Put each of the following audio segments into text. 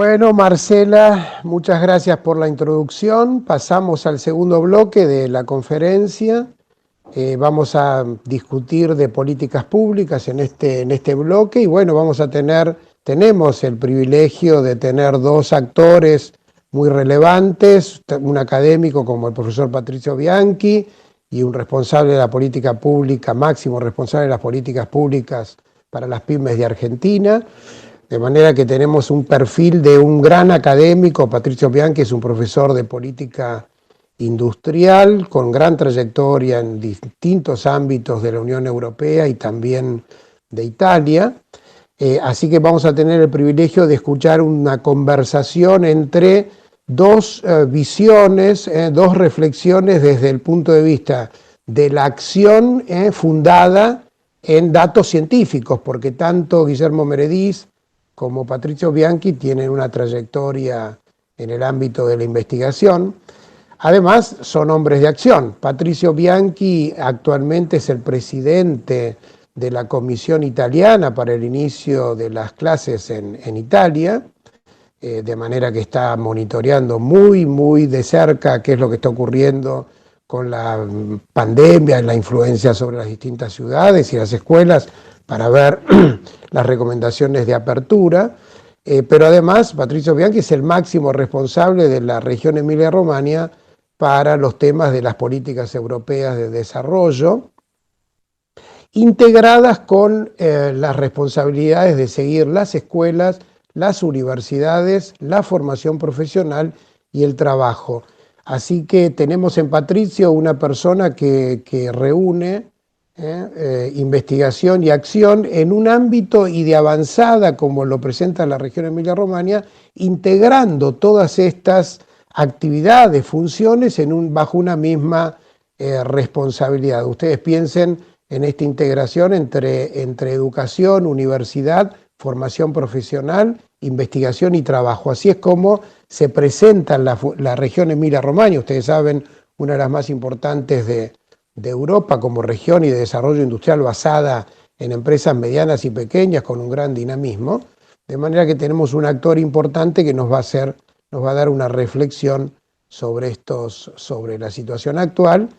Bueno, Marcela, muchas gracias por la introducción. Pasamos al segundo bloque de la conferencia. Vamos a discutir de políticas públicas en este bloque y bueno, tenemos el privilegio de tener dos actores muy relevantes, un académico como el profesor Patricio Bianchi y un responsable de la política pública, máximo responsable de las políticas públicas para las pymes de Argentina. De manera que tenemos un perfil de un gran académico. Patricio Bianchi es un profesor de política industrial con gran trayectoria en distintos ámbitos de la Unión Europea y también de Italia. Así que vamos a tener el privilegio de escuchar una conversación entre dos visiones, dos reflexiones desde el punto de vista de la acción fundada en datos científicos, porque tanto Guillermo Meredith como Patricio Bianchi tienen una trayectoria en el ámbito de la investigación. Además, son hombres de acción. Patricio Bianchi actualmente es el presidente de la Comisión Italiana para el inicio de las clases en Italia, de manera que está monitoreando muy de cerca qué es lo que está ocurriendo con la pandemia, la influencia sobre las distintas ciudades y las escuelas para ver las recomendaciones de apertura, pero además Patricio Bianchi es el máximo responsable de la región Emilia-Romagna para los temas de las políticas europeas de desarrollo, integradas con las responsabilidades de seguir las escuelas, las universidades, la formación profesional y el trabajo. Así que tenemos en Patricio una persona que reúne investigación y acción en un ámbito y de avanzada, como lo presenta la región Emilia-Romagna, integrando todas estas actividades, funciones bajo una misma responsabilidad. Ustedes piensen en esta integración entre educación, universidad, formación profesional, investigación y trabajo. Así es como se presenta la región Emilia-Romagna. Ustedes saben, una de las más importantes de Europa como región y de desarrollo industrial basada en empresas medianas y pequeñas con un gran dinamismo, de manera que tenemos un actor importante que nos va a dar una reflexión sobre la situación actual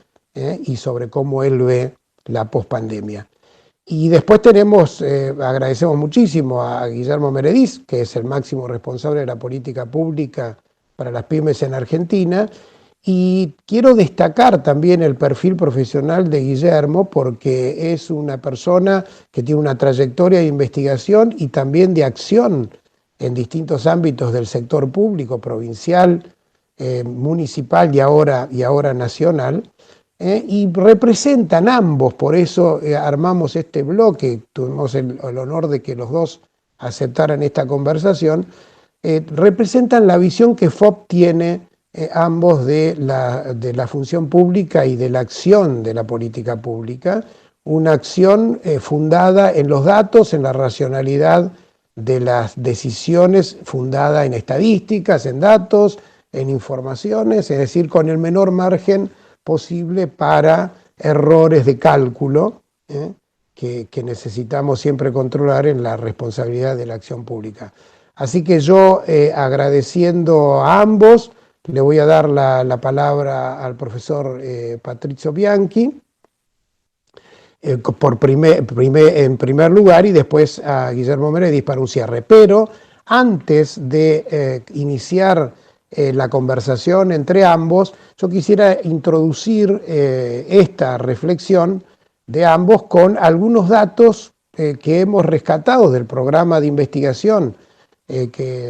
y sobre cómo él ve la pospandemia. Y después agradecemos muchísimo a Guillermo Meredith, que es el máximo responsable de la política pública para las pymes en Argentina. Y quiero destacar también el perfil profesional de Guillermo porque es una persona que tiene una trayectoria de investigación y también de acción en distintos ámbitos del sector público, provincial, municipal y ahora nacional, y representan ambos, por eso armamos este bloque, tuvimos el honor de que los dos aceptaran esta conversación, representan la visión que FOP tiene ambos de la función pública y de la acción de la política pública, una acción fundada en los datos, en la racionalidad de las decisiones, fundada en estadísticas, en datos, en informaciones, es decir, con el menor margen posible para errores de cálculo que necesitamos siempre controlar en la responsabilidad de la acción pública. Así que yo, agradeciendo a ambos, le voy a dar la palabra al profesor Patricio Bianchi, en primer lugar, y después a Guillermo Meredith para un cierre. Pero antes de iniciar la conversación entre ambos, yo quisiera introducir esta reflexión de ambos con algunos datos que hemos rescatado del programa de investigación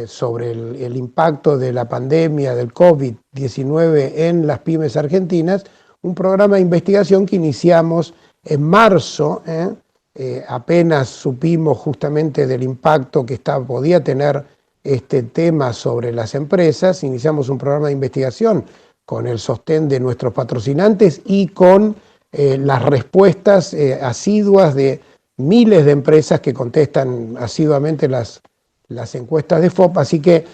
sobre el impacto de la pandemia del COVID-19 en las pymes argentinas, un programa de investigación que iniciamos en marzo, apenas supimos justamente del impacto que podía tener este tema sobre las empresas, iniciamos un programa de investigación con el sostén de nuestros patrocinantes y con las respuestas asiduas de miles de empresas que contestan asiduamente las encuestas de FOP, así que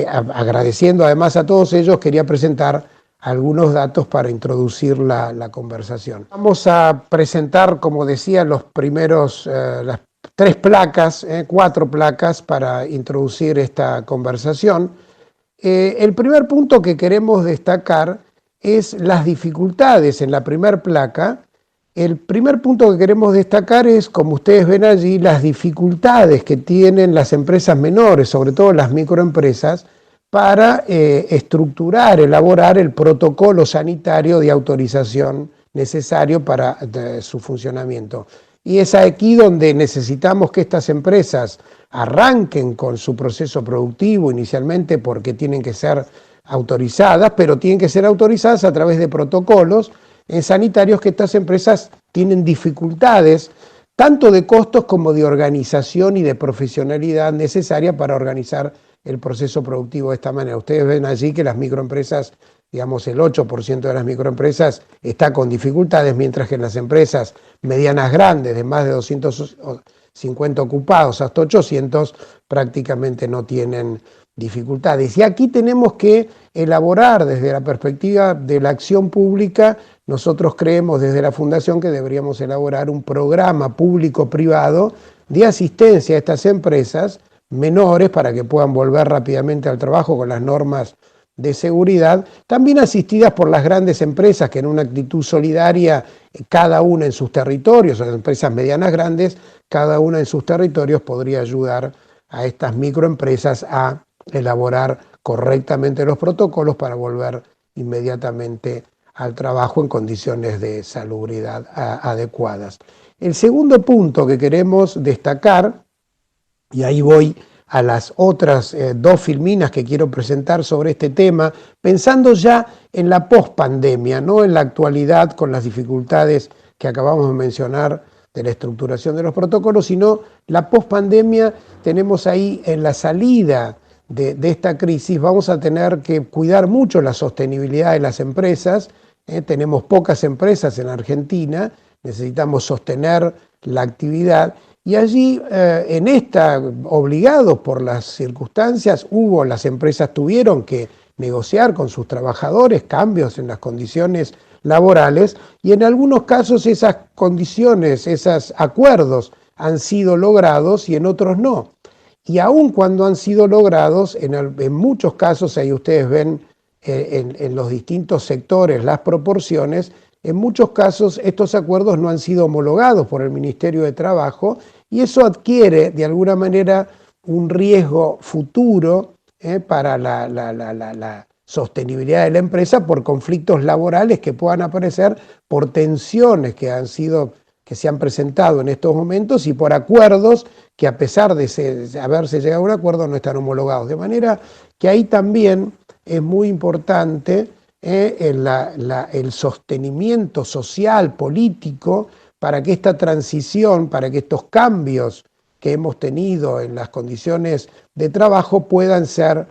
agradeciendo además a todos ellos, quería presentar algunos datos para introducir la conversación. Vamos a presentar, como decía, las tres placas, cuatro placas para introducir esta conversación. El primer punto que queremos destacar es las dificultades en la primera placa. El primer punto que queremos destacar es, como ustedes ven allí, las dificultades que tienen las empresas menores, sobre todo las microempresas, para estructurar, elaborar el protocolo sanitario de autorización necesario para su funcionamiento. Y es aquí donde necesitamos que estas empresas arranquen con su proceso productivo inicialmente, porque tienen que ser autorizadas, pero tienen que ser autorizadas a través de protocolos sanitarios que estas empresas tienen dificultades tanto de costos como de organización y de profesionalidad necesaria para organizar el proceso productivo de esta manera. Ustedes ven allí que las microempresas, digamos el 8% de las microempresas está con dificultades, mientras que las empresas medianas grandes de más de 250 ocupados hasta 800 prácticamente no tienen dificultades. Y aquí tenemos que elaborar desde la perspectiva de la acción pública. Nosotros creemos desde la Fundación que deberíamos elaborar un programa público-privado de asistencia a estas empresas menores para que puedan volver rápidamente al trabajo con las normas de seguridad, también asistidas por las grandes empresas que en una actitud solidaria, cada una en sus territorios, o las empresas medianas grandes, cada una en sus territorios podría ayudar a estas microempresas a elaborar correctamente los protocolos para volver inmediatamente al trabajo en condiciones de salubridad adecuadas. El segundo punto que queremos destacar, y ahí voy a las otras dos filminas que quiero presentar sobre este tema, pensando ya en la pospandemia, no en la actualidad con las dificultades que acabamos de mencionar de la estructuración de los protocolos, sino la pospandemia. Tenemos ahí en la salida de esta crisis, vamos a tener que cuidar mucho la sostenibilidad de las empresas. Tenemos pocas empresas en Argentina, necesitamos sostener la actividad. Y allí, en esta, obligados por las circunstancias, las empresas tuvieron que negociar con sus trabajadores cambios en las condiciones laborales, y en algunos casos esas condiciones, esos acuerdos han sido logrados y en otros no. Y aun cuando han sido logrados, en muchos casos, ahí ustedes ven en los distintos sectores las proporciones, en muchos casos estos acuerdos no han sido homologados por el Ministerio de Trabajo, y eso adquiere de alguna manera un riesgo futuro para la sostenibilidad de la empresa por conflictos laborales que puedan aparecer, por tensiones que se han presentado en estos momentos y por acuerdos que, a pesar de haberse llegado a un acuerdo, no están homologados. De manera que ahí también es muy importante el sostenimiento social, político, para que esta transición, para que estos cambios que hemos tenido en las condiciones de trabajo puedan ser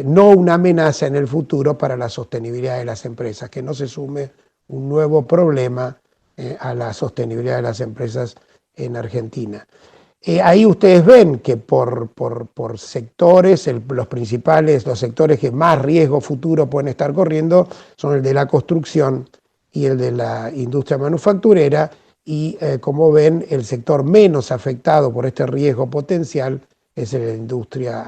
no una amenaza en el futuro para la sostenibilidad de las empresas, que no se sume un nuevo problema a la sostenibilidad de las empresas en Argentina. Ahí ustedes ven que por sectores, los sectores que más riesgo futuro pueden estar corriendo son el de la construcción y el de la industria manufacturera, y como ven, el sector menos afectado por este riesgo potencial es la industria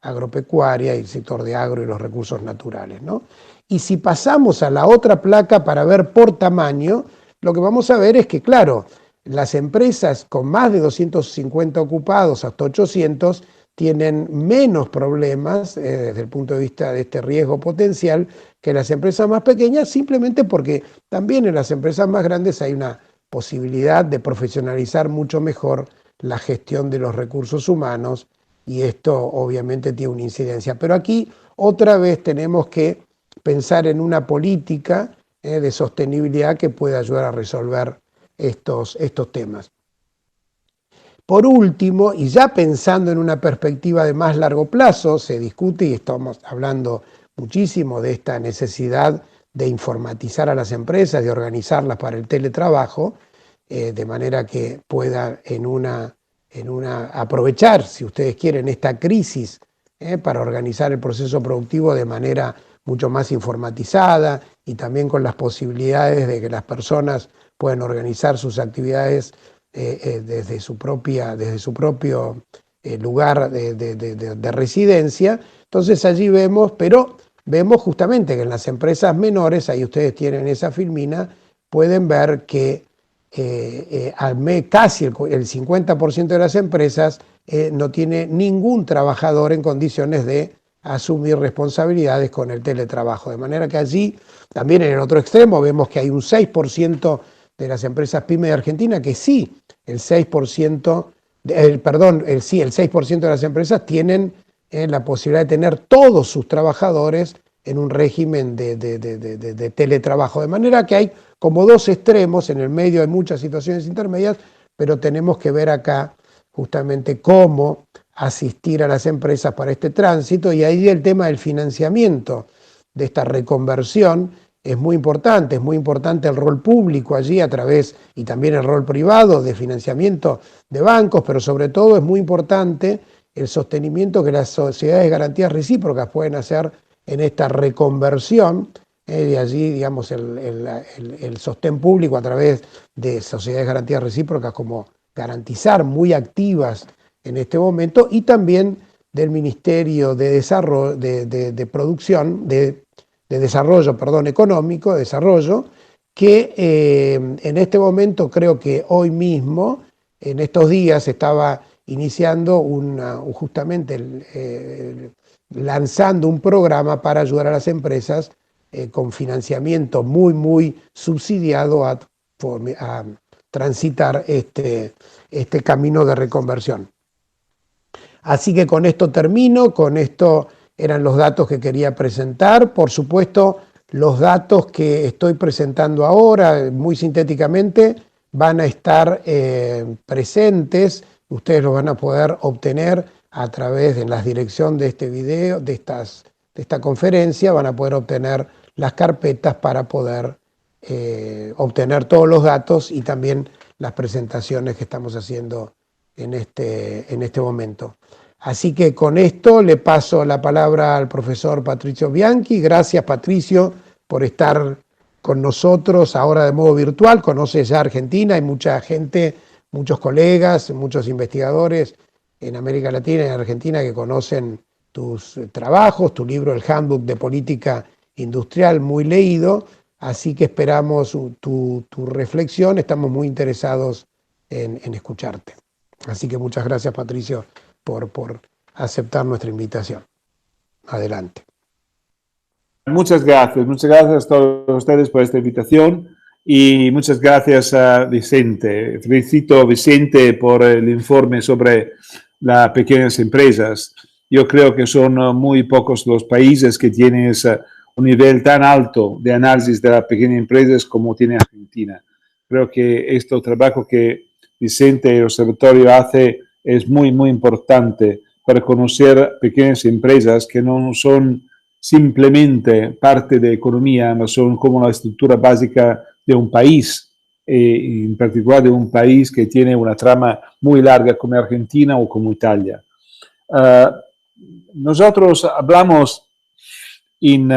agropecuaria y el sector de agro y los recursos naturales, ¿no? Y si pasamos a la otra placa para ver por tamaño, lo que vamos a ver es que, claro, las empresas con más de 250 ocupados hasta 800 tienen menos problemas desde el punto de vista de este riesgo potencial que las empresas más pequeñas, simplemente porque también en las empresas más grandes hay una posibilidad de profesionalizar mucho mejor la gestión de los recursos humanos, y esto obviamente tiene una incidencia. Pero aquí otra vez tenemos que pensar en una política de sostenibilidad que pueda ayudar a resolver estos temas. Por último, y ya pensando en una perspectiva de más largo plazo, se discute, y estamos hablando muchísimo de esta necesidad de informatizar a las empresas, de organizarlas para el teletrabajo, de manera que puedan aprovechar, si ustedes quieren, esta crisis para organizar el proceso productivo de manera mucho más informatizada, y también con las posibilidades de que las personas puedan organizar sus actividades desde su propio lugar de residencia. Entonces allí vemos, pero vemos justamente que en las empresas menores, ahí ustedes tienen esa filmina, pueden ver que casi el 50% de las empresas no tiene ningún trabajador en condiciones de asumir responsabilidades con el teletrabajo. De manera que allí, también en el otro extremo, vemos que hay un 6% de las empresas pyme de Argentina que sí, el 6%, sí, el 6% de las empresas tienen la posibilidad de tener todos sus trabajadores en un régimen de teletrabajo. De manera que hay como dos extremos, en el medio hay muchas situaciones intermedias, pero tenemos que ver acá justamente cómo asistir a las empresas para este tránsito, y ahí el tema del financiamiento de esta reconversión es muy importante el rol público allí a través, y también el rol privado de financiamiento de bancos, pero sobre todo es muy importante el sostenimiento que las sociedades de garantías recíprocas pueden hacer en esta reconversión, de allí, digamos, el sostén público a través de sociedades de garantías recíprocas como garantizar muy activas en este momento, y también del Ministerio de Desarrollo, de Producción, de Desarrollo, perdón, Económico, de Desarrollo, que en este momento, creo que hoy mismo, en estos días, estaba iniciando justamente lanzando un programa para ayudar a las empresas con financiamiento muy subsidiado a transitar este camino de reconversión. Así que con esto termino, con esto eran los datos que quería presentar. Por supuesto, los datos que estoy presentando ahora, muy sintéticamente, van a estar presentes. Ustedes los van a poder obtener a través de la dirección de este video, de esta conferencia, van a poder obtener las carpetas para poder obtener todos los datos y también las presentaciones que estamos haciendo en este momento. Así que con esto le paso la palabra al profesor Patricio Bianchi. Gracias, Patricio, por estar con nosotros ahora de modo virtual. Conoces ya Argentina, hay mucha gente, muchos colegas, muchos investigadores en América Latina y en Argentina que conocen tus trabajos, tu libro, el Handbook de Política Industrial, muy leído. Así que esperamos tu reflexión, estamos muy interesados en escucharte. Así que muchas gracias, Patricio, por aceptar nuestra invitación. Adelante. Muchas gracias a todos ustedes por esta invitación y muchas gracias a Vicente. Felicito a Vicente por el informe sobre las pequeñas empresas. Yo creo que son muy pocos los países que tienen un nivel tan alto de análisis de las pequeñas empresas como tiene Argentina. Creo que este trabajo que Vicente y el observatorio hace es muy importante para conocer pequeñas empresas que no son simplemente parte de economía, no son como la estructura básica de un país, en particular de un país que tiene una trama muy larga como Argentina o como Italia. Nosotros hablamos en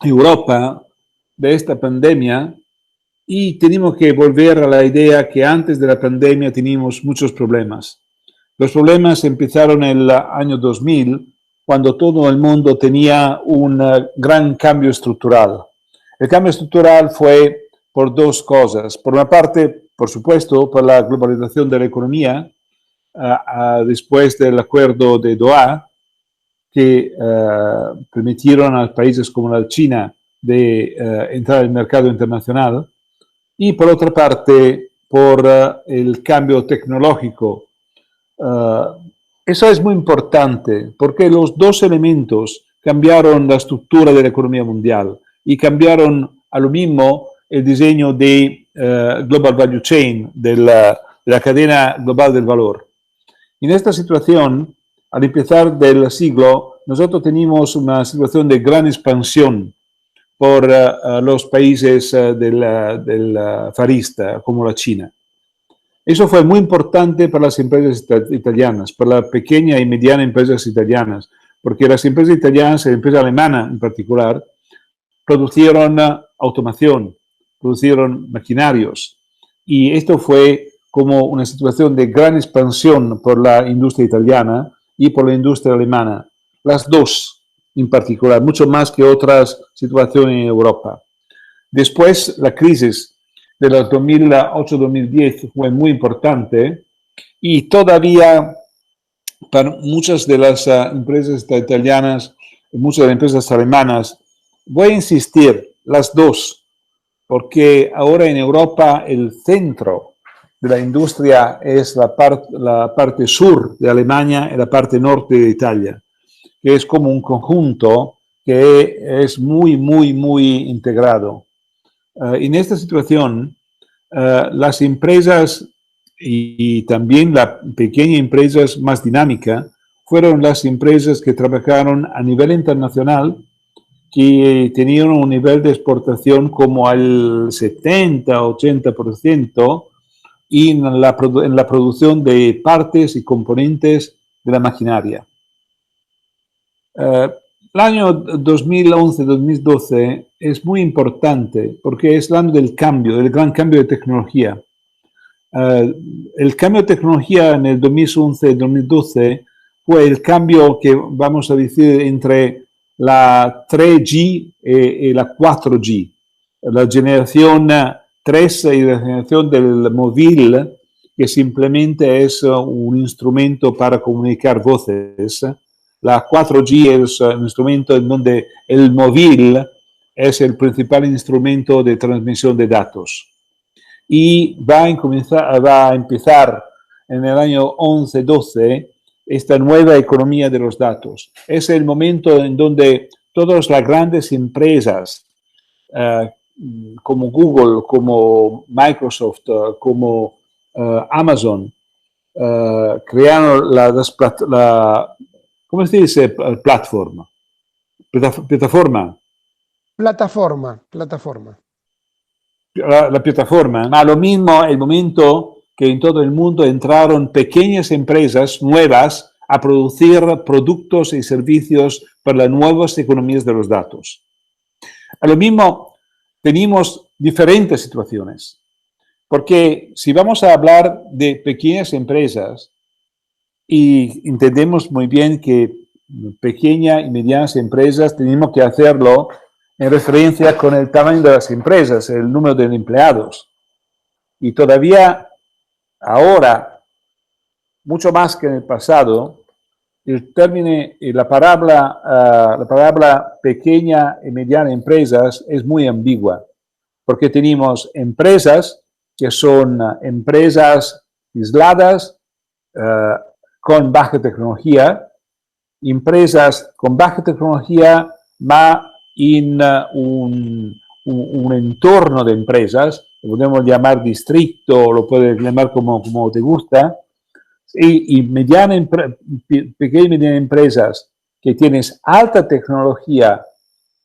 Europa de esta pandemia y tenemos que volver a la idea que antes de la pandemia teníamos muchos problemas. Los problemas empezaron en el año 2000, cuando todo el mundo tenía un gran cambio estructural. El cambio estructural fue por dos cosas. Por una parte, por supuesto, por la globalización de la economía, después del acuerdo de Doha, que permitieron a países como la China de entrar al mercado internacional, y por otra parte, por el cambio tecnológico. Eso es muy importante porque los dos elementos cambiaron la estructura de la economía mundial y cambiaron a lo mismo el diseño de Global Value Chain, de la cadena global del valor. En esta situación, al empezar del siglo, nosotros teníamos una situación de gran expansión por los países del Far East, como la China. Eso fue muy importante para las empresas italianas, para las pequeñas y medianas empresas italianas, porque las empresas italianas, la empresa alemana en particular, produjeron automación, produjeron maquinarios, y esto fue como una situación de gran expansión por la industria italiana y por la industria alemana. Las dos en particular, mucho más que otras situaciones en Europa. Después, la crisis de los 2008-2010 fue muy importante y todavía para muchas de las empresas italianas, muchas de las empresas alemanas, voy a insistir, las dos, porque ahora en Europa el centro de la industria es la parte sur de Alemania y la parte norte de Italia, que es como un conjunto que es muy, muy, muy integrado. En esta situación, las empresas y también las pequeñas empresas más dinámicas fueron las empresas que trabajaron a nivel internacional, que tenían un nivel de exportación como al 70-80% y en la producción de partes y componentes de la maquinaria. El año 2011-2012 es muy importante porque es el año del cambio, del gran cambio de tecnología. El cambio de tecnología en el 2011-2012 fue el cambio que vamos a decir entre la 3G y la 4G. La generación 3 y la generación del móvil, que simplemente es un instrumento para comunicar voces. La 4G es un instrumento en donde el móvil es el principal instrumento de transmisión de datos. Y va a empezar en el año 11-12 esta nueva economía de los datos. Es el momento en donde todas las grandes empresas como Google, como Microsoft, como Amazon, crearon ¿cómo se dice? Plataforma. La plataforma. Lo mismo el momento que en todo el mundo entraron pequeñas empresas nuevas a producir productos y servicios para las nuevas economías de los datos. A lo mismo, tenemos diferentes situaciones, porque si vamos a hablar de pequeñas empresas, y entendemos muy bien que pequeñas y medianas empresas tenemos que hacerlo en referencia con el tamaño de las empresas, el número de empleados. Y todavía ahora, mucho más que en el pasado, el término y la palabra pequeña y mediana empresas es muy ambigua, porque tenemos empresas que son empresas aisladas, con baja tecnología, empresas con baja tecnología, más en un entorno de empresas, lo podemos llamar distrito, lo puedes llamar como te gusta, y pequeñas y medianas empresas que tienes alta tecnología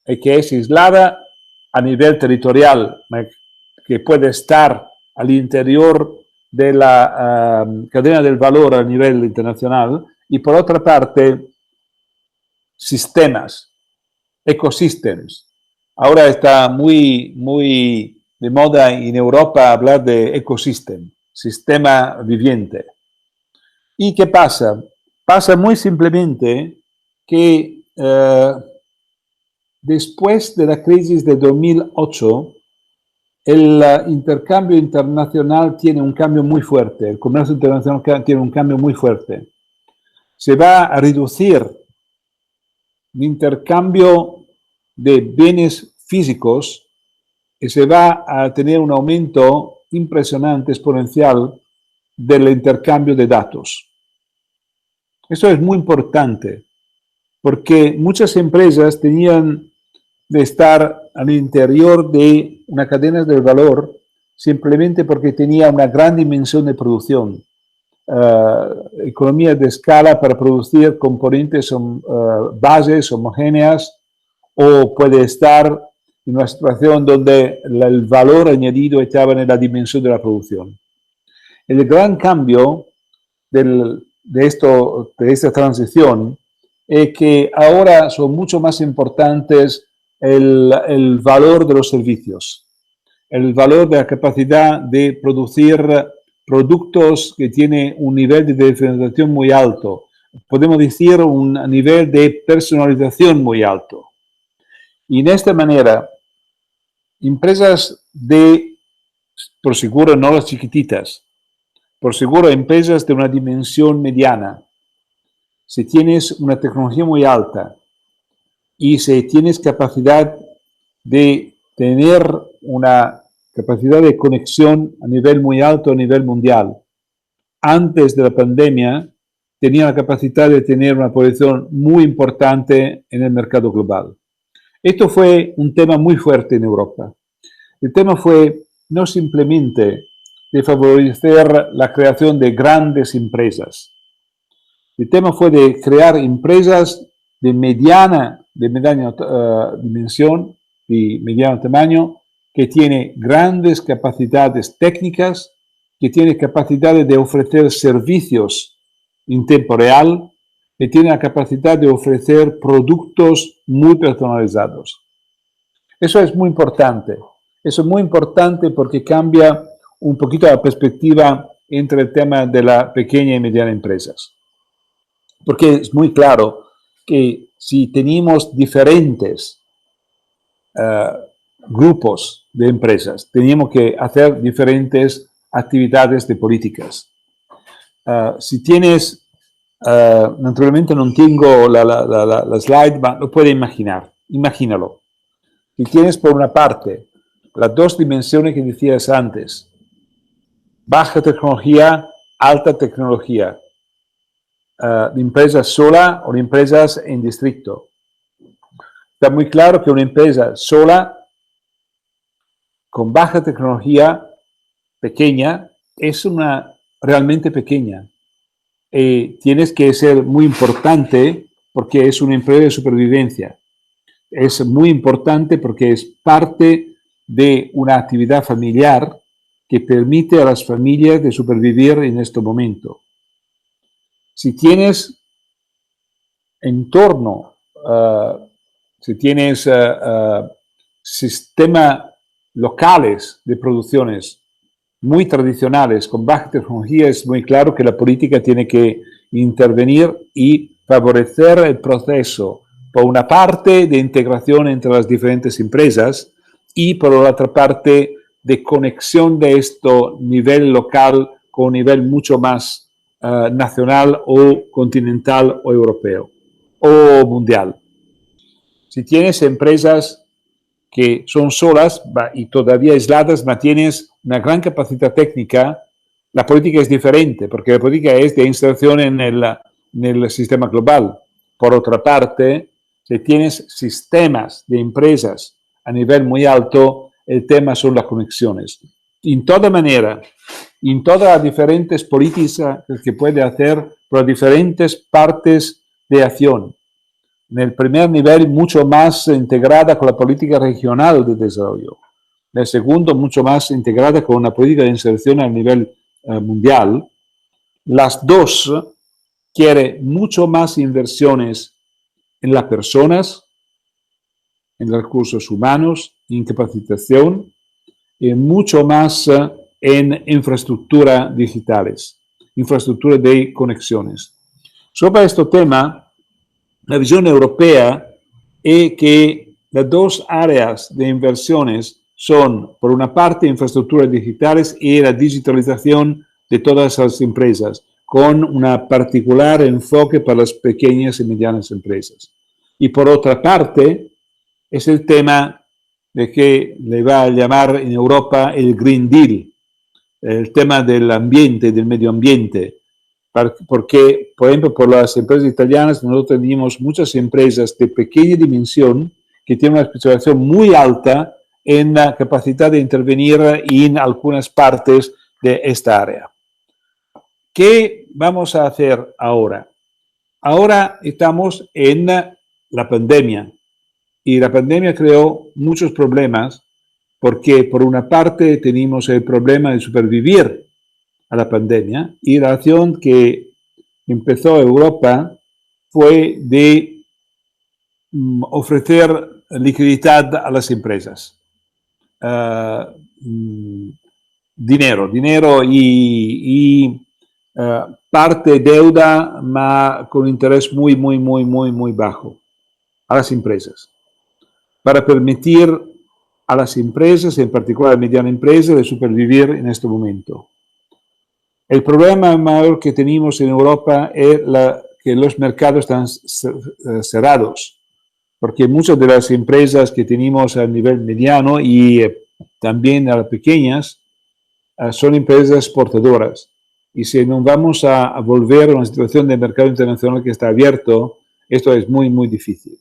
y que es aislada a nivel territorial, que puede estar al interior de la cadena del valor a nivel internacional, y por otra parte, sistemas, ecosistemas. Ahora está muy, muy de moda en Europa hablar de ecosistema, sistema viviente. ¿Y qué pasa? Pasa muy simplemente que después de la crisis de 2008, el intercambio internacional tiene un cambio muy fuerte, el comercio internacional tiene un cambio muy fuerte. Se va a reducir el intercambio de bienes físicos y se va a tener un aumento impresionante, exponencial, del intercambio de datos. Eso es muy importante, porque muchas empresas tenían de estar al interior de una cadena de valor simplemente porque tenía una gran dimensión de producción, economía de escala para producir componentes bases homogéneas, o puede estar en una situación donde el valor añadido estaba en la dimensión de la producción. El gran cambio de esta transición es que ahora son mucho más importantes el valor de los servicios, el valor de la capacidad de producir productos que tienen un nivel de diferenciación muy alto. Podemos decir un nivel de personalización muy alto. Y de esta manera, empresas por seguro no las chiquititas, por seguro empresas de una dimensión mediana, si tienes una tecnología muy alta y si tienes capacidad de tener una capacidad de conexión a nivel muy alto, a nivel mundial, antes de la pandemia tenía la capacidad de tener una posición muy importante en el mercado global. Esto fue un tema muy fuerte en Europa. El tema fue no simplemente de favorecer la creación de grandes empresas. El tema fue de crear empresas de mediana dimensión y mediano tamaño que tienen grandes capacidades técnicas, que tienen capacidad de ofrecer servicios en tiempo real, que tienen la capacidad de ofrecer productos muy personalizados. Eso es muy importante. Eso es muy importante porque cambia un poquito la perspectiva entre el tema de la pequeña y mediana empresas. Porque es muy claro que si tenemos diferentes grupos de empresas, tenemos que hacer diferentes actividades de políticas. Si tienes, naturalmente no tengo la slide, pero lo puedes imaginar, imagínalo. Si tienes por una parte las dos dimensiones que decías antes, baja tecnología, alta tecnología, de empresas sola o de empresas en distrito. Está muy claro que una empresa sola, con baja tecnología, pequeña, es una realmente pequeña. Tienes que ser muy importante porque es una empresa de supervivencia. Es muy importante porque es parte de una actividad familiar que permite a las familias de supervivir en este momento. Si tienes entorno, si tienes sistemas locales de producciones muy tradicionales con baja tecnología, es muy claro que la política tiene que intervenir y favorecer el proceso, por una parte, de integración entre las diferentes empresas y por la otra parte, de conexión de esto nivel local con un nivel mucho más nacional o continental o europeo o mundial. Si tienes empresas que son solas y todavía aisladas, tienes una gran capacidad técnica, la política es diferente, porque la política es de inserción en el sistema global. Por otra parte, si tienes sistemas de empresas a nivel muy alto, el tema son las conexiones. En toda manera, en todas las diferentes políticas que puede hacer por diferentes partes de acción. En el primer nivel, mucho más integrada con la política regional de desarrollo. En el segundo, mucho más integrada con una política de inserción a nivel mundial. Las dos quieren mucho más inversiones en las personas, en los recursos humanos, en capacitación, y mucho más en infraestructura digitales, infraestructura de conexiones. Sobre este tema, la visión europea es que las dos áreas de inversiones son, por una parte, infraestructuras digitales y la digitalización de todas las empresas, con un particular enfoque para las pequeñas y medianas empresas. Y por otra parte, es el tema de que le va a llamar en Europa el Green Deal, el tema del ambiente, del medio ambiente. Porque, por ejemplo, por las empresas italianas, nosotros tenemos muchas empresas de pequeña dimensión que tienen una especialización muy alta en la capacidad de intervenir en algunas partes de esta área. ¿Qué vamos a hacer ahora? Ahora estamos en la pandemia y la pandemia creó muchos problemas porque, por una parte, tenemos el problema de supervivir a la pandemia y la acción que empezó Europa fue de ofrecer liquidez a las empresas. dinero y parte deuda, ma con interés muy bajo a las empresas, para permitir a las empresas, en particular a medianas empresas, de supervivir en este momento. El problema mayor que tenemos en Europa es que los mercados están cerrados, porque muchas de las empresas que tenemos a nivel mediano y también a las pequeñas son empresas exportadoras. Y si no vamos a volver a una situación de mercado internacional que está abierto, esto es muy difícil.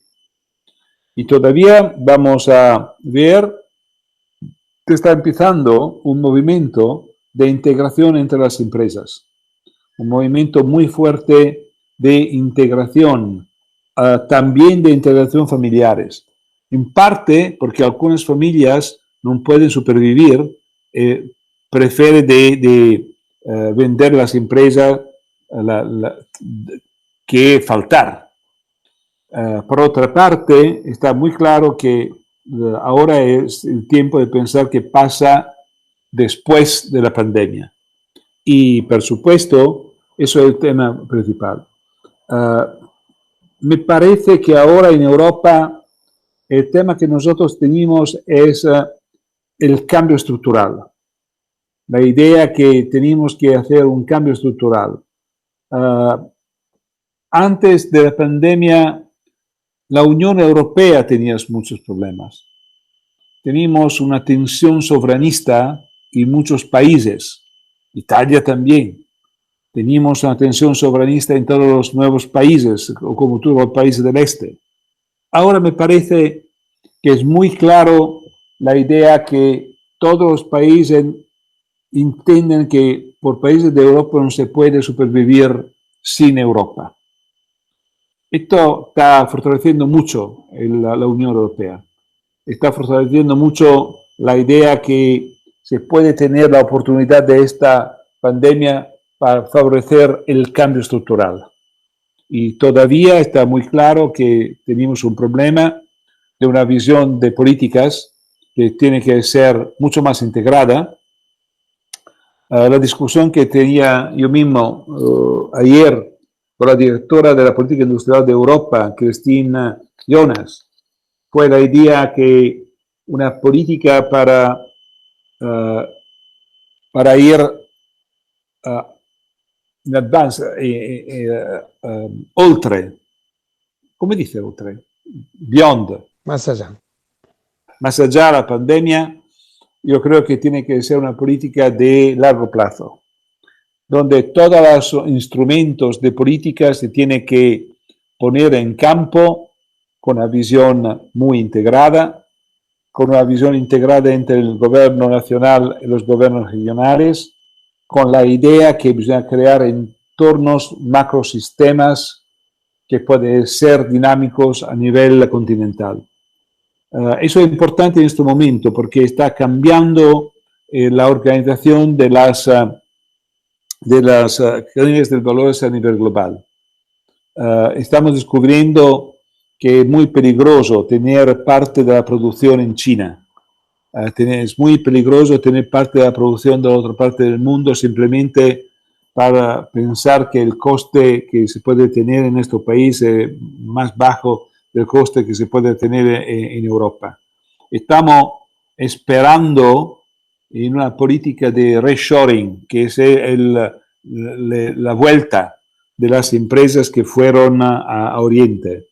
Y todavía vamos a ver que está empezando un movimiento de integración entre las empresas, un movimiento muy fuerte de integración, también de integración familiares. En parte porque algunas familias no pueden supervivir, prefieren vender las empresas que faltar. Por otra parte, está muy claro que ahora es el tiempo de pensar qué pasa después de la pandemia. Y, por supuesto, eso es el tema principal. Me parece que ahora en Europa el tema que nosotros tenemos es el cambio estructural. La idea que tenemos que hacer un cambio estructural. Antes de la pandemia, la Unión Europea tenía muchos problemas. Teníamos una tensión soberanista en muchos países, Italia también. Teníamos una tensión soberanista en todos los nuevos países, o como todos los países del este. Ahora me parece que es muy claro la idea que todos los países entienden que por países de Europa no se puede supervivir sin Europa. Esto está fortaleciendo mucho la Unión Europea. Está fortaleciendo mucho la idea que se puede tener la oportunidad de esta pandemia para favorecer el cambio estructural. Y todavía está muy claro que tenemos un problema de una visión de políticas que tiene que ser mucho más integrada. La discusión que tenía yo mismo ayer con la directora de la política industrial de Europa, Christine Jonas, fue la idea que una política para ir in advance, oltre, come dice oltre? Beyond. Más allá. Más allá de la pandemia, yo creo que tiene que ser una política de largo plazo, donde todos los instrumentos de política se tienen que poner en campo con una visión muy integrada, con una visión integrada entre el gobierno nacional y los gobiernos regionales, con la idea que bisogna crear entornos, macrosistemas que pueden ser dinámicos a nivel continental. Eso es importante en este momento porque está cambiando la organización de las cadenas de valores a nivel global. Estamos descubriendo que es muy peligroso tener parte de la producción en China. Es muy peligroso tener parte de la producción de la otra parte del mundo simplemente para pensar que el coste que se puede tener en nuestro país es más bajo del coste que se puede tener en Europa. Estamos esperando en una política de reshoring, que es la vuelta de las empresas que fueron a Oriente.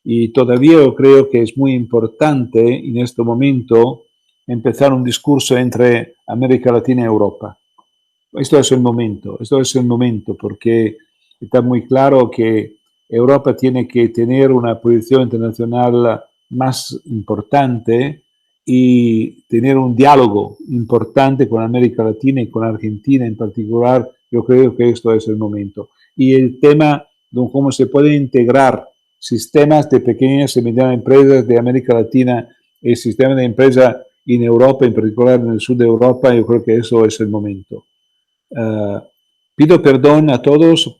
Y todavía yo creo que es muy importante en este momento empezar un discurso entre América Latina y Europa. Esto es el momento porque está muy claro que Europa tiene que tener una posición internacional más importante y tener un diálogo importante con América Latina y con Argentina en particular. Yo creo que esto es el momento. Y el tema de cómo se puede integrar sistemas de pequeñas y medianas empresas de América Latina y sistemas de empresas en Europa, en particular en el sur de Europa, yo creo que eso es el momento. Pido perdón a todos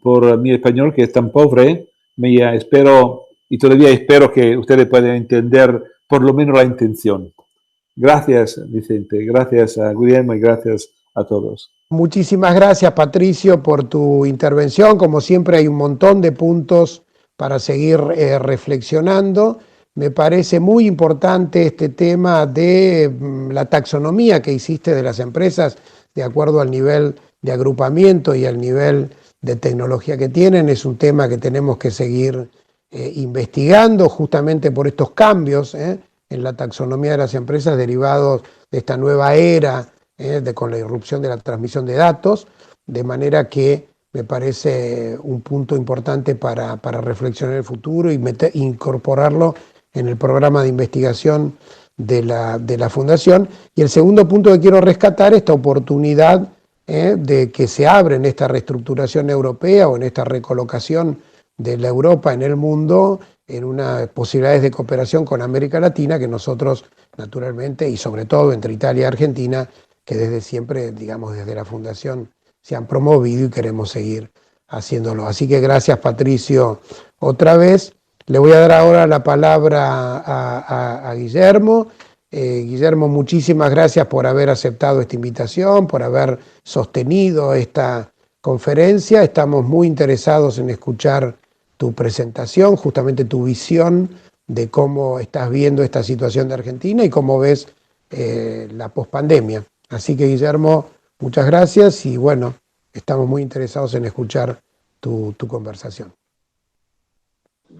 por mi español que es tan pobre, espero y todavía espero que ustedes puedan entender por lo menos la intención. Gracias, Vicente, gracias a Guillermo y gracias a todos. Muchísimas gracias, Patricio, por tu intervención. Como siempre, hay un montón de puntos para seguir reflexionando. Me parece muy importante este tema de la taxonomía que hiciste de las empresas de acuerdo al nivel de agrupamiento y al nivel de tecnología que tienen. Es un tema que tenemos que seguir investigando justamente por estos cambios en la taxonomía de las empresas derivados de esta nueva era con la irrupción de la transmisión de datos, de manera que me parece un punto importante para reflexionar en el futuro y incorporarlo en el programa de investigación de la Fundación. Y el segundo punto que quiero rescatar, esta oportunidad de que se abre en esta reestructuración europea o en esta recolocación de la Europa en el mundo, en unas posibilidades de cooperación con América Latina que nosotros, naturalmente, y sobre todo entre Italia y Argentina, que desde siempre, digamos, desde la Fundación se han promovido y queremos seguir haciéndolo. Así que gracias, Patricio, otra vez. Le voy a dar ahora la palabra a Guillermo. Guillermo, muchísimas gracias por haber aceptado esta invitación, por haber sostenido esta conferencia. Estamos muy interesados en escuchar tu presentación, justamente tu visión de cómo estás viendo esta situación de Argentina y cómo ves la pospandemia. Así que, Guillermo, muchas gracias y bueno, estamos muy interesados en escuchar tu conversación.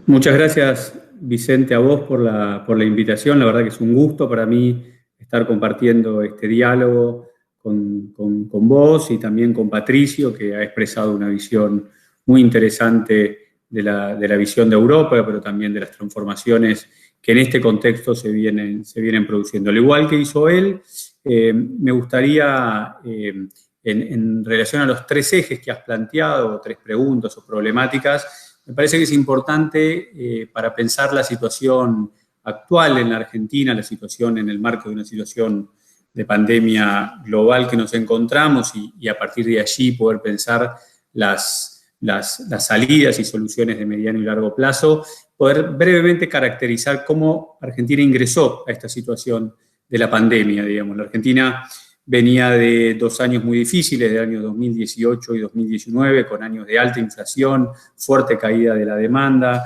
Muchas gracias, Vicente, a vos por la invitación. La verdad que es un gusto para mí estar compartiendo este diálogo con vos y también con Patricio, que ha expresado una visión muy interesante de la visión de Europa, pero también de las transformaciones que en este contexto se vienen produciendo. Al igual que hizo él, me gustaría, en relación a los tres ejes que has planteado, tres preguntas o problemáticas, me parece que es importante para pensar la situación actual en la Argentina, la situación en el marco de una situación de pandemia global que nos encontramos y a partir de allí poder pensar las salidas y soluciones de mediano y largo plazo, poder brevemente caracterizar cómo Argentina ingresó a esta situación de la pandemia, digamos. La Argentina venía de 2 años muy difíciles, de años 2018 y 2019, con años de alta inflación, fuerte caída de la demanda,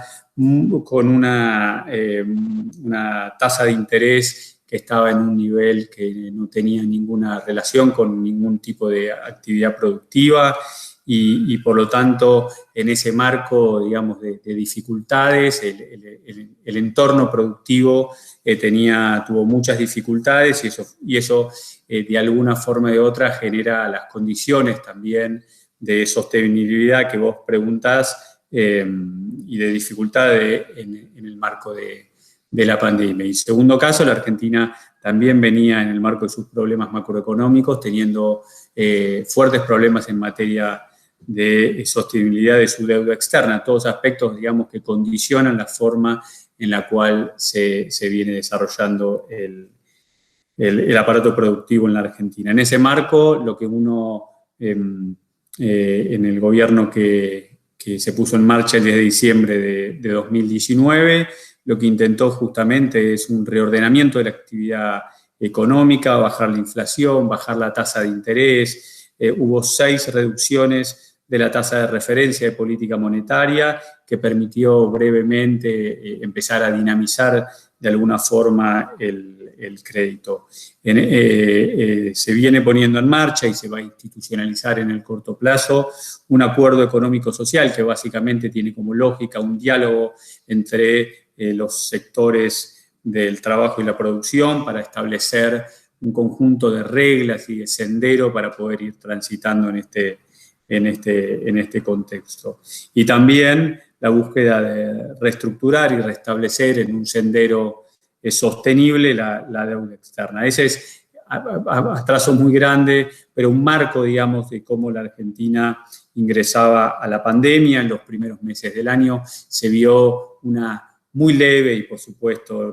con una tasa de interés que estaba en un nivel que no tenía ninguna relación con ningún tipo de actividad productiva y por lo tanto, en ese marco, digamos, de dificultades, el entorno productivo tuvo muchas dificultades y eso de alguna forma u otra genera las condiciones también de sostenibilidad que vos preguntás y de dificultad en el marco de la pandemia. Y en segundo caso, la Argentina también venía en el marco de sus problemas macroeconómicos teniendo fuertes problemas en materia de sostenibilidad de su deuda externa, todos aspectos, digamos, que condicionan la forma en la cual se viene desarrollando el aparato productivo en la Argentina. En ese marco, lo que uno, en el gobierno que se puso en marcha el 10 de diciembre de 2019, lo que intentó justamente es un reordenamiento de la actividad económica, bajar la inflación, bajar la tasa de interés. Hubo 6 reducciones de la tasa de referencia de política monetaria, que permitió brevemente empezar a dinamizar de alguna forma el crédito. Se viene poniendo en marcha y se va a institucionalizar en el corto plazo un acuerdo económico-social que básicamente tiene como lógica un diálogo entre los sectores del trabajo y la producción para establecer un conjunto de reglas y de sendero para poder ir transitando en este contexto. Y también la búsqueda de reestructurar y restablecer en un sendero sostenible la deuda externa. Ese es a trazos muy grandes, pero un marco, digamos, de cómo la Argentina ingresaba a la pandemia. En los primeros meses del año se vio una muy leve y, por supuesto,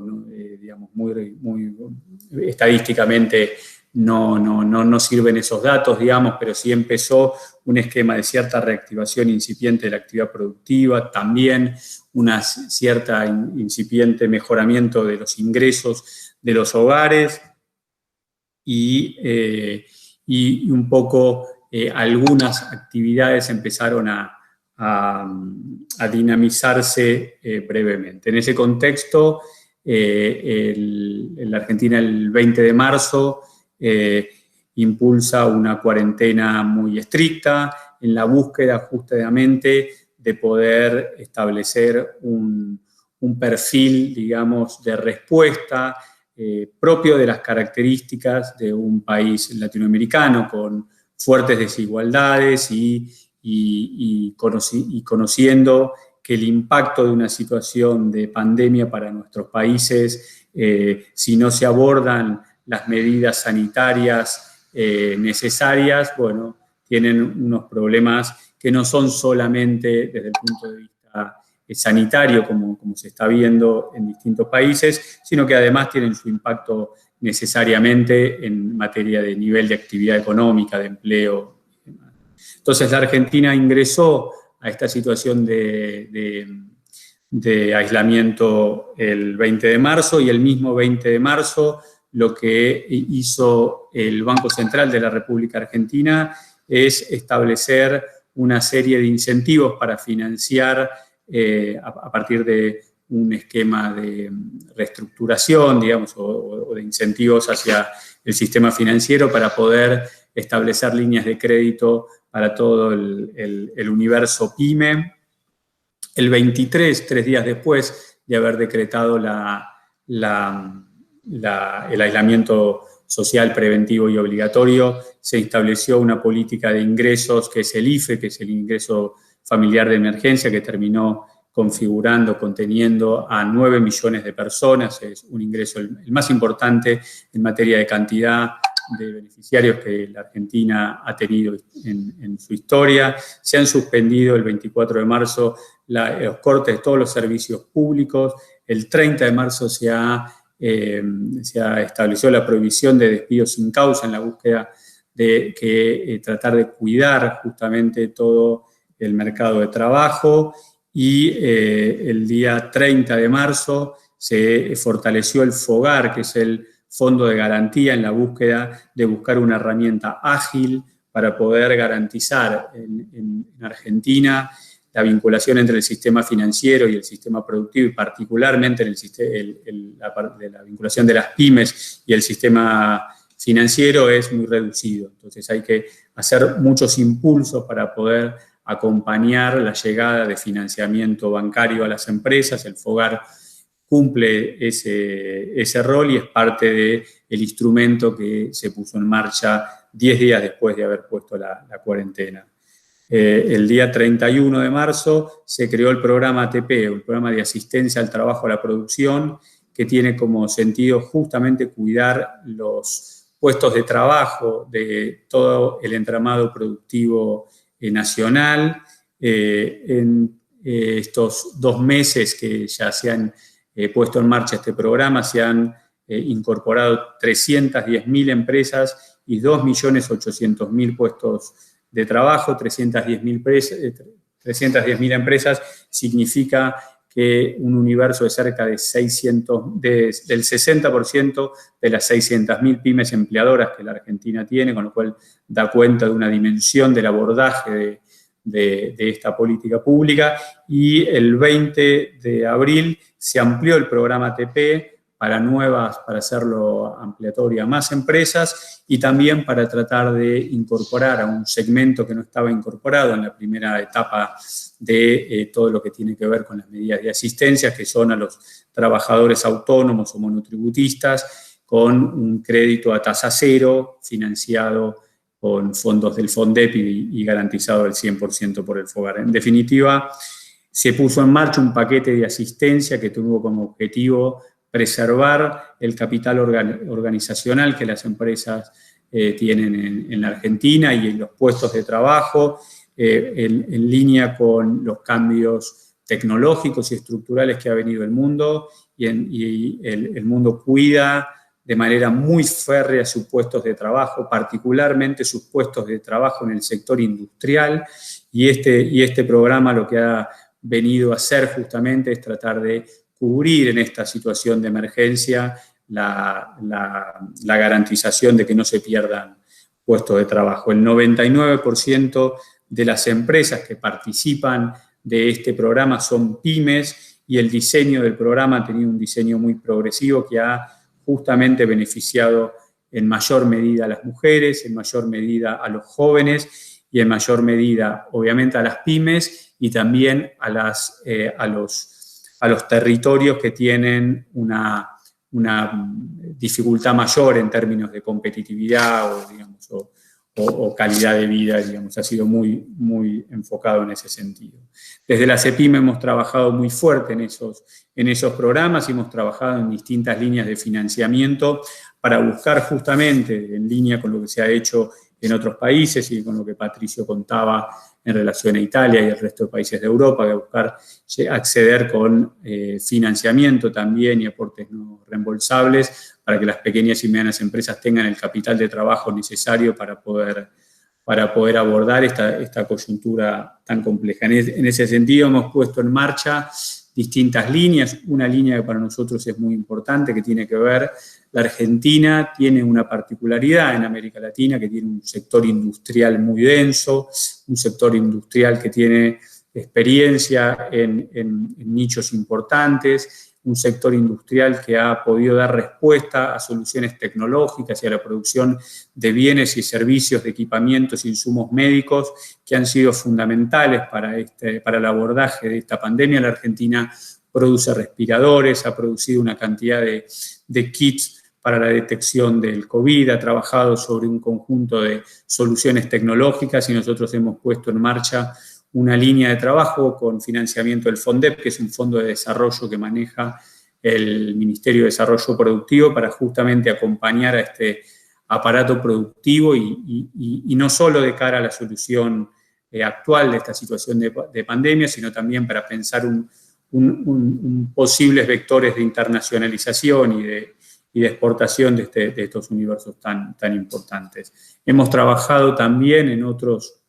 digamos, muy estadísticamente no sirven esos datos, digamos, pero sí empezó un esquema de cierta reactivación incipiente de la actividad productiva, también una cierta incipiente mejoramiento de los ingresos de los hogares, y un poco algunas actividades empezaron a dinamizarse brevemente. En ese contexto, en la Argentina el 20 de marzo impulsa una cuarentena muy estricta en la búsqueda justamente de poder establecer un perfil, digamos, de respuesta propio de las características de un país latinoamericano con fuertes desigualdades y conociendo que el impacto de una situación de pandemia para nuestros países, si no se abordan las medidas sanitarias necesarias, bueno, tienen unos problemas que no son solamente desde el punto de vista sanitario, como se está viendo en distintos países, sino que además tienen su impacto necesariamente en materia de nivel de actividad económica, de empleo. Entonces la Argentina ingresó a esta situación de aislamiento el 20 de marzo y el mismo 20 de marzo lo que hizo el Banco Central de la República Argentina es establecer una serie de incentivos para financiar a partir de un esquema de reestructuración, digamos, o de incentivos hacia el sistema financiero para poder establecer líneas de crédito para todo el universo PYME. El 23, 3 días después de haber decretado el aislamiento social preventivo y obligatorio, se estableció una política de ingresos que es el IFE, que es el ingreso familiar de emergencia, que terminó conteniendo a 9 millones de personas. Es un ingreso el más importante en materia de cantidad de beneficiarios que la Argentina ha tenido en su historia. Se han suspendido el 24 de marzo los cortes de todos los servicios públicos. El 30 de marzo se ha estableció la prohibición de despidos sin causa en la búsqueda de tratar de cuidar justamente todo el mercado de trabajo. Y el día 30 de marzo se fortaleció el FOGAR, que es el Fondo de Garantía, en la búsqueda de buscar una herramienta ágil para poder garantizar en Argentina la vinculación entre el sistema financiero y el sistema productivo, y particularmente la vinculación de las pymes y el sistema financiero es muy reducido. Entonces hay que hacer muchos impulsos para poder acompañar la llegada de financiamiento bancario a las empresas. El FOGAR cumple ese rol y es parte del instrumento que se puso en marcha 10 días después de haber puesto la cuarentena. El día 31 de marzo se creó el programa ATP, el programa de asistencia al trabajo, a la producción, que tiene como sentido justamente cuidar los puestos de trabajo de todo el entramado productivo nacional. En estos 2 meses que ya se han puesto en marcha este programa, se han incorporado 310.000 empresas y 2.800.000 puestos de trabajo. 310.000 empresas significa que un universo de cerca de del 60% de las 600.000 pymes empleadoras que la Argentina tiene, con lo cual da cuenta de una dimensión del abordaje de esta política pública. Y el 20 de abril se amplió el programa ATP para hacerlo ampliatorio a más empresas y también para tratar de incorporar a un segmento que no estaba incorporado en la primera etapa de todo lo que tiene que ver con las medidas de asistencia, que son a los trabajadores autónomos o monotributistas, con un crédito a tasa cero financiado con fondos del FONDEP y garantizado al 100% por el FOGAR. En definitiva, se puso en marcha un paquete de asistencia que tuvo como objetivo preservar el capital organizacional que las empresas tienen en la Argentina y en los puestos de trabajo, en línea con los cambios tecnológicos y estructurales que ha venido el mundo, y el mundo cuida de manera muy férrea sus puestos de trabajo, particularmente sus puestos de trabajo en el sector industrial, y este programa lo que ha venido a hacer justamente es tratar de cubrir en esta situación de emergencia la garantización de que no se pierdan puestos de trabajo. El 99% de las empresas que participan de este programa son pymes y el diseño del programa ha tenido un diseño muy progresivo que ha justamente beneficiado en mayor medida a las mujeres, en mayor medida a los jóvenes y en mayor medida, obviamente, a las pymes y también a los territorios que tienen una dificultad mayor en términos de competitividad o calidad de vida, digamos, ha sido muy, muy enfocado en ese sentido. Desde la CEPYME hemos trabajado muy fuerte en esos programas y hemos trabajado en distintas líneas de financiamiento para buscar justamente, en línea con lo que se ha hecho en otros países y con lo que Patricio contaba en relación a Italia y el resto de países de Europa, de buscar acceder con financiamiento también y aportes no reembolsables para que las pequeñas y medianas empresas tengan el capital de trabajo necesario para poder abordar esta coyuntura tan compleja. En ese sentido hemos puesto en marcha distintas líneas. Una línea que para nosotros es muy importante, que tiene que ver, la Argentina tiene una particularidad en América Latina, que tiene un sector industrial muy denso, un sector industrial que tiene experiencia en nichos importantes, un sector industrial que ha podido dar respuesta a soluciones tecnológicas y a la producción de bienes y servicios, de equipamientos e insumos médicos que han sido fundamentales para el abordaje de esta pandemia. La Argentina produce respiradores, ha producido una cantidad de kits para la detección del COVID, ha trabajado sobre un conjunto de soluciones tecnológicas y nosotros hemos puesto en marcha una línea de trabajo con financiamiento del FONDEP, que es un fondo de desarrollo que maneja el Ministerio de Desarrollo Productivo para justamente acompañar a este aparato productivo y no solo de cara a la solución actual de esta situación de pandemia, sino también para pensar posibles vectores de internacionalización y de exportación de estos universos tan importantes. Hemos trabajado también en otros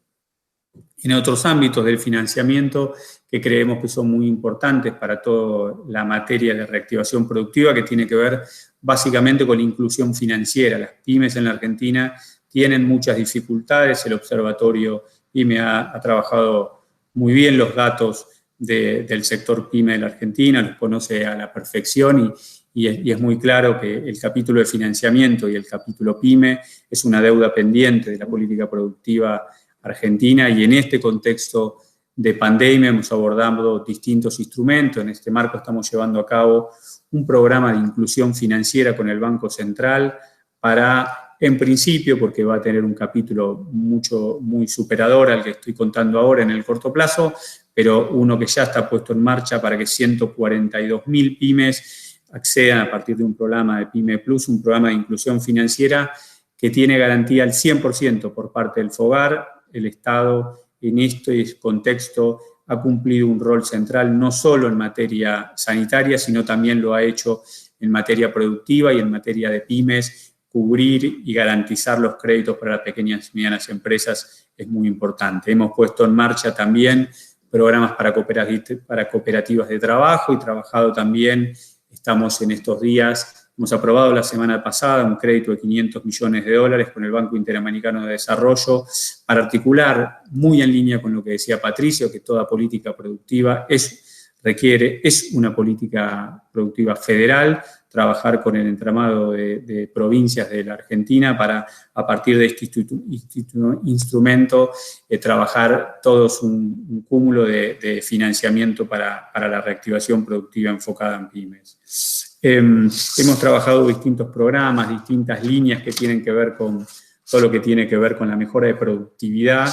ámbitos del financiamiento que creemos que son muy importantes para toda la materia de reactivación productiva, que tiene que ver básicamente con la inclusión financiera. Las pymes en la Argentina tienen muchas dificultades. El Observatorio PYME ha trabajado muy bien los datos del sector PYME de la Argentina, los conoce a la perfección y es muy claro que el capítulo de financiamiento y el capítulo PYME es una deuda pendiente de la política productiva argentina, y en este contexto de pandemia hemos abordado distintos instrumentos. En este marco estamos llevando a cabo un programa de inclusión financiera con el Banco Central para, en principio, porque va a tener un capítulo muy superador al que estoy contando ahora en el corto plazo, pero uno que ya está puesto en marcha para que 142.000 pymes accedan a partir de un programa de PYME Plus, un programa de inclusión financiera que tiene garantía al 100% por parte del FOGAR. El Estado en este contexto ha cumplido un rol central no solo en materia sanitaria, sino también lo ha hecho en materia productiva y en materia de pymes. Cubrir y garantizar los créditos para las pequeñas y medianas empresas es muy importante. Hemos puesto en marcha también programas para cooperativas de trabajo y trabajado también, estamos en estos días, hemos aprobado la semana pasada un crédito de $500 millones con el Banco Interamericano de Desarrollo para articular, muy en línea con lo que decía Patricio, que toda política productiva es una política productiva federal, trabajar con el entramado de provincias de la Argentina para, a partir de este instrumento, trabajar todos un cúmulo de financiamiento para la reactivación productiva enfocada en pymes. Hemos trabajado distintos programas, distintas líneas que tienen que ver con todo lo que tiene que ver con la mejora de productividad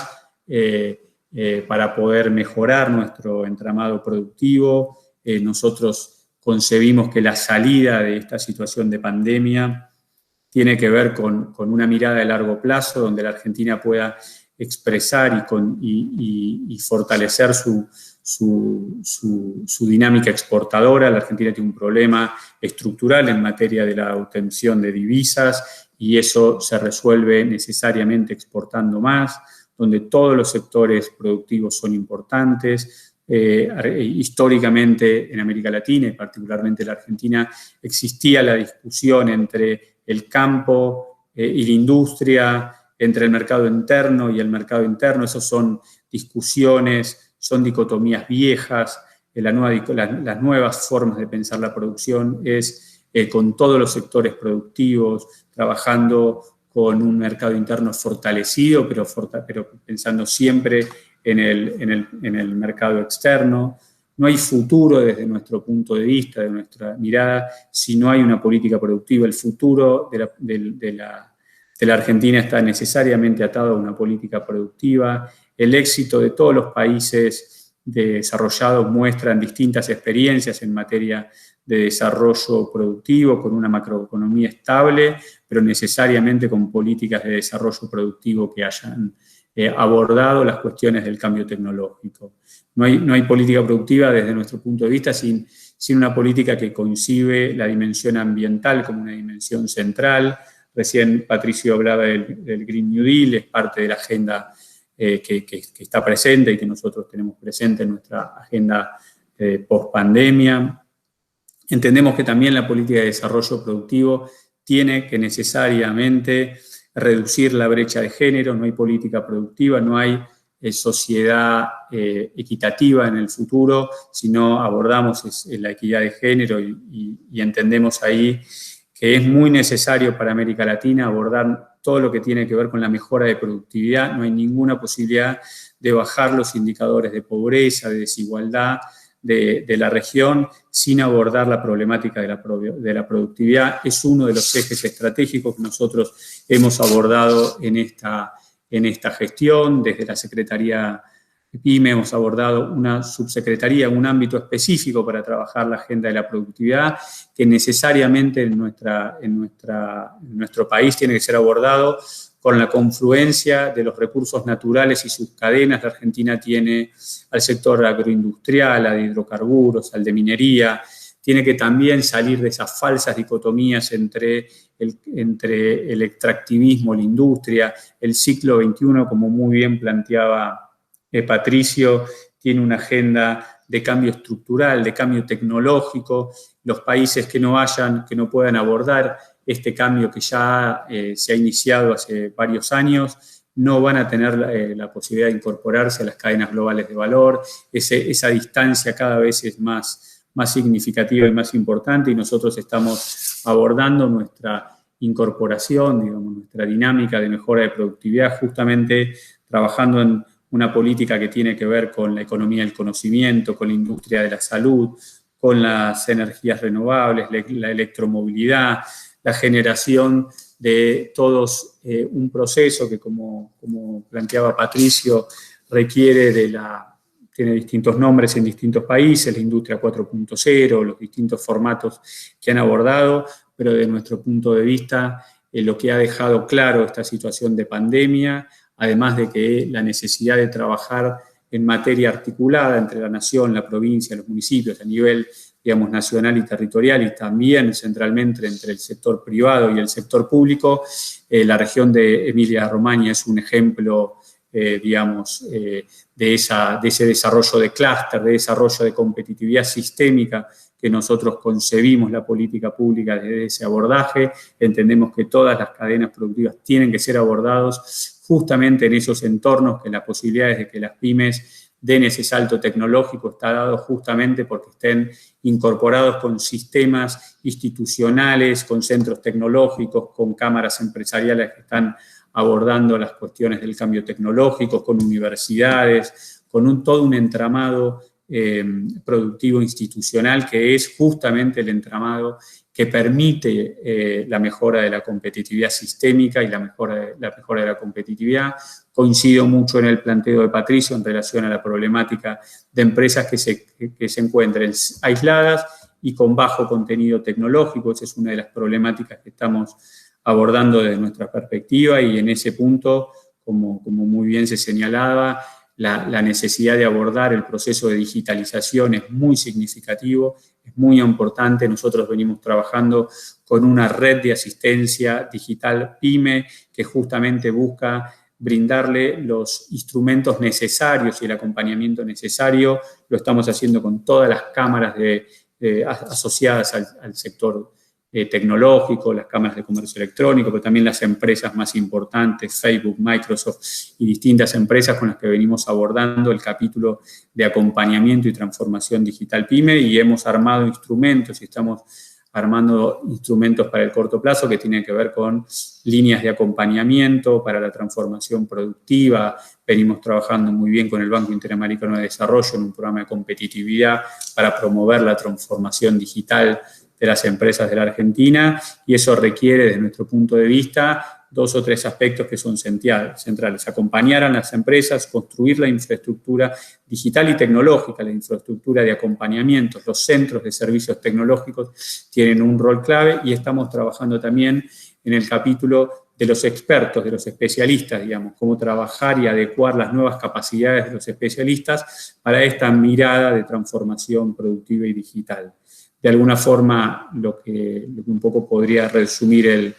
para poder mejorar nuestro entramado productivo. Nosotros concebimos que la salida de esta situación de pandemia tiene que ver con una mirada de largo plazo, donde la Argentina pueda expresar y fortalecer su dinámica exportadora. La Argentina tiene un problema estructural en materia de la obtención de divisas y eso se resuelve necesariamente exportando más, donde todos los sectores productivos son importantes, históricamente en América Latina y particularmente en la Argentina existía la discusión entre el campo y la industria, entre el mercado interno y el mercado interno. Esas son discusiones, son dicotomías viejas. Las nuevas formas de pensar la producción es con todos los sectores productivos, trabajando con un mercado interno fortalecido, pero pensando siempre en el mercado externo. No hay futuro desde nuestro punto de vista, de nuestra mirada, si no hay una política productiva. El futuro de la Argentina está necesariamente atado a una política productiva. El éxito de todos los países desarrollados muestran distintas experiencias en materia de desarrollo productivo, con una macroeconomía estable, pero necesariamente con políticas de desarrollo productivo que hayan abordado las cuestiones del cambio tecnológico. No hay política productiva desde nuestro punto de vista sin una política que concibe la dimensión ambiental como una dimensión central. Recién Patricio hablaba del Green New Deal, es parte de la agenda que está presente y que nosotros tenemos presente en nuestra agenda post-pandemia. Entendemos que también la política de desarrollo productivo tiene que necesariamente reducir la brecha de género. No hay política productiva, no hay sociedad equitativa en el futuro si no abordamos la equidad de género y entendemos ahí que es muy necesario para América Latina abordar todo lo que tiene que ver con la mejora de productividad. No hay ninguna posibilidad de bajar los indicadores de pobreza, de desigualdad de la región sin abordar la problemática de la productividad. Es uno de los ejes estratégicos que nosotros hemos abordado en esta gestión. Desde la Secretaría PYME hemos abordado una subsecretaría, un ámbito específico para trabajar la agenda de la productividad, que necesariamente en nuestro país tiene que ser abordado con la confluencia de los recursos naturales y sus cadenas. La Argentina tiene al sector agroindustrial, al de hidrocarburos, al de minería. Tiene que también salir de esas falsas dicotomías entre el extractivismo, la industria. El siglo XXI, como muy bien planteaba Patricio, tiene una agenda de cambio estructural, de cambio tecnológico. Los países que no puedan abordar este cambio que ya se ha iniciado hace varios años, no van a tener la posibilidad de incorporarse a las cadenas globales de valor. Esa distancia cada vez es más significativa y más importante, y nosotros estamos abordando nuestra incorporación, digamos, nuestra dinámica de mejora de productividad, justamente trabajando en una política que tiene que ver con la economía del conocimiento, con la industria de la salud, con las energías renovables, la electromovilidad, la generación de todos un proceso que, como planteaba Patricio, tiene distintos nombres en distintos países, la industria 4.0, los distintos formatos que han abordado, pero de nuestro punto de vista, lo que ha dejado claro esta situación de pandemia, además de que la necesidad de trabajar en materia articulada entre la nación, la provincia, los municipios, a nivel, digamos, nacional y territorial, y también centralmente entre el sector privado y el sector público. La región de Emilia-Romagna es un ejemplo, de ese desarrollo de clúster, de desarrollo de competitividad sistémica que nosotros concebimos la política pública desde ese abordaje. Entendemos que todas las cadenas productivas tienen que ser abordados justamente en esos entornos, que las posibilidades de que las pymes den ese salto tecnológico está dado justamente porque estén incorporados con sistemas institucionales, con centros tecnológicos, con cámaras empresariales que están abordando las cuestiones del cambio tecnológico, con universidades, con todo un entramado productivo institucional que es justamente el entramado que permite la mejora de la competitividad sistémica y la mejora de la competitividad. Coincido mucho en el planteo de Patricio en relación a la problemática de empresas que se encuentren aisladas y con bajo contenido tecnológico. Esa es una de las problemáticas que estamos abordando desde nuestra perspectiva, y en ese punto, como muy bien se señalaba, la necesidad de abordar el proceso de digitalización es muy significativo, es muy importante. Nosotros venimos trabajando con una red de asistencia digital PYME que justamente busca brindarle los instrumentos necesarios y el acompañamiento necesario. Lo estamos haciendo con todas las cámaras asociadas al sector tecnológico, las cámaras de comercio electrónico, pero también las empresas más importantes, Facebook, Microsoft y distintas empresas con las que venimos abordando el capítulo de acompañamiento y transformación digital PYME, y hemos armado instrumentos y estamos armando instrumentos para el corto plazo que tienen que ver con líneas de acompañamiento para la transformación productiva. Venimos trabajando muy bien con el Banco Interamericano de Desarrollo en un programa de competitividad para promover la transformación digital de las empresas de la Argentina, y eso requiere, desde nuestro punto de vista, 2 o 3 aspectos que son centrales. Acompañar a las empresas, construir la infraestructura digital y tecnológica, la infraestructura de acompañamiento. Los centros de servicios tecnológicos tienen un rol clave, y estamos trabajando también en el capítulo de los expertos, de los especialistas, digamos, cómo trabajar y adecuar las nuevas capacidades de los especialistas para esta mirada de transformación productiva y digital. De alguna forma, lo que un poco podría resumir el